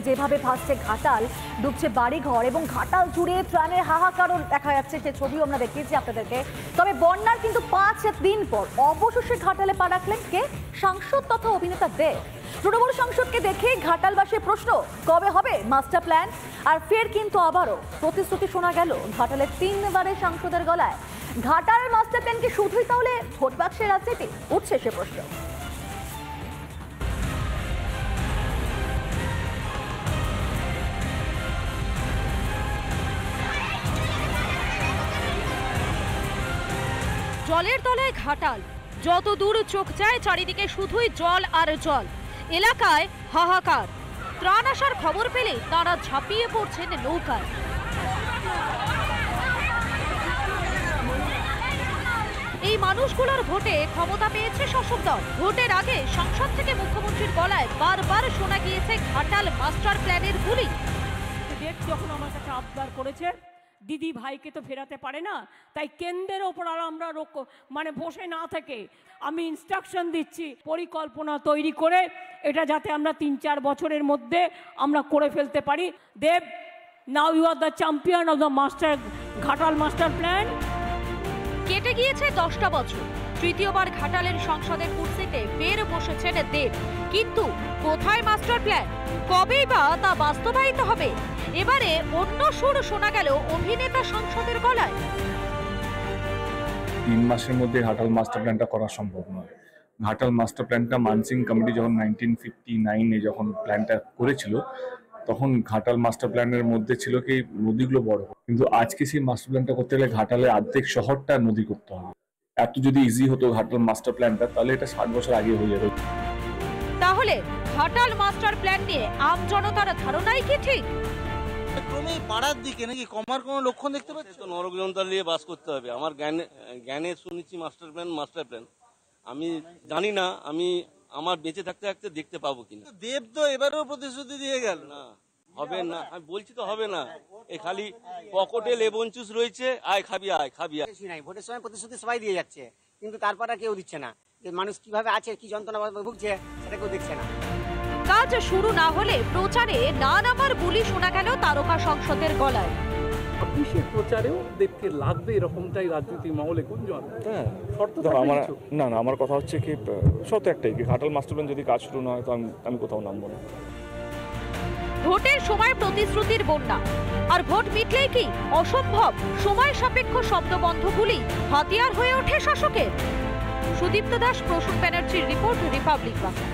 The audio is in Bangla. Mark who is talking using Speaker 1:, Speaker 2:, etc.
Speaker 1: যেভাবে ভাসছে ঘাটাল, ডুবছে বাড়িঘর এবং ঘাটাল জুড়ে ত্রাণের হাহাকারও দেখা যাচ্ছে, সে ছবিও আমরা দেখিয়েছি আপনাদেরকে। তবে বন্যার কিন্তু 5 দিন পর অবশেষে ঘাটালে পা রাখলেন কে? সাংসদ তথা অভিনেতা দেব। তৃণমূল সাংসদকে দেখে ঘাটালবাসীর প্রশ্ন, কবে হবে মাস্টার প্ল্যান? আর ফের কিন্তু আবারও প্রতিশ্রুতি শোনা গেল ঘাটালের 3বারের সাংসদের গলায়। ঘাটালের মাস্টার প্ল্যান কি শুধুই তাহলে ভোট বাক্সের রাজনীতি? উঠছে সে প্রশ্ন।
Speaker 2: জলের তলায় ঘাটাল, যত দূর চোখ যায় চারিদিকে শুধুই জল আর জল। এলাকায় হাহাকার। ত্রাণ আসার খবর পেলে তারা ঝাঁপিয়ে পড়ছেন নৌকায়। এই মানুষগুলোর ভোটে ক্ষমতা পেয়েছে শাসক দল। ভোটের আগে সংসদ থেকে মুখ্যমন্ত্রীর গলায় বারবার শোনা গিয়েছে ঘাটাল মাস্টার প্ল্যানের গুলি।
Speaker 3: দেব যখন আমার কাছে আবদার করেছে, দিদি ভাইকে তো ফেরাতে পারে না, তাই কেন্দ্রের ওপর আর আমরা বসে না থেকে আমি ইনস্ট্রাকশন দিচ্ছি পরিকল্পনা তৈরি করে এটা যাতে আমরা 3-4 বছরের মধ্যে আমরা করে ফেলতে পারি। Dev, now you are the champion of the Ghatal master plan.
Speaker 2: কেটে গিয়েছে 10টা বছর, তৃতীয়বার ঘাটালের সংসদের কুর্সিতে ফের বসেছেন দেব। কিন্তু কোথায় মাস্টার প্ল্যান? কবেই বা তা বাস্তবায়িত হবে? এবারে অন্য সুর শোনা গেল অভিনেতা সাংসদের গলায়।
Speaker 4: 3 মাসের মধ্যে ঘাটাল মাস্টার প্ল্যানটা করা সম্ভব নয়। ঘাটাল মাস্টার প্ল্যানটা মানসিং কমিটি যখন 1959-এ যখন প্ল্যানটা করেছিল, তখন ঘাটাল মাস্টার প্ল্যানের মধ্যে ছিল কি নদীগুলো বড়, কিন্তু আজকে সেই মাস্টার প্ল্যানটা করতে গেলে ঘাটালের অর্ধেক শহরটা নদী করতে হবে। এত যদি ইজি হতো ঘাটাল মাস্টার প্ল্যানটা, তাহলে এটা 60 বছর আগে হয়ে যেত।
Speaker 2: তাহলে ঘাটাল মাস্টার প্ল্যান নিয়ে আম জনতার ধারণাই কি ঠিক?
Speaker 5: ক্রমেই বাড়ার দিকে নাকি কমার কোনো লক্ষণ দেখতে পাচ্ছি? তো নরক যন্ত্র নিয়ে বাস করতে হবে। আমার জ্ঞানে শুনেছি মাস্টার প্ল্যান আমি জানি না, আমি আমার বেঁচে থাকতে থাকতে দেখতে পাবো কিনা। দেব তো এবারেও প্রতিশ্রুতি দিয়ে গেল, না হবে না, আমি বলছি তো হবে না। এই খালি পকেটে লেবন চুস রয়েছে, আয় খাবি আয় খাবি আয়।
Speaker 6: ভোটের সময় প্রতিশ্রুতি সবাই দিয়ে যাচ্ছে, কিন্তু তারপর আর কেউ দিচ্ছে না। যে মানুষ কিভাবে আছে, কি যন্ত্রণা ভুগছে, সেটা কেউ দেখছে না।
Speaker 2: কাজ শুরু না হলে প্রচারে না নামার বুলি শোনা গেল তারকা সংসদের গলায়।
Speaker 7: অফিসের প্রচারেও দেবকে লাগবে, এরকমটাই রাজনৈতিক মহলে গুঞ্জন।
Speaker 4: আমার কথা হচ্ছে কি, শর্ত একটাই, কি ঘাটাল মাস্টার প্ল্যান যদি কাজ শুরু না হয় তো আমি কোথাও নামবো না।
Speaker 2: ভোটের সময় প্রতিশ্রুতির বন্যা, আর ভোট মিটলেই কি অসম্ভব সময় সাপেক্ষ শব্দবন্ধগুলি হাতিয়ার হয়ে ওঠে শাসকের। সুদীপ্ত দাস, প্রসূন ব্যানার্জির রিপোর্ট, রিপাবলিক বাংলা।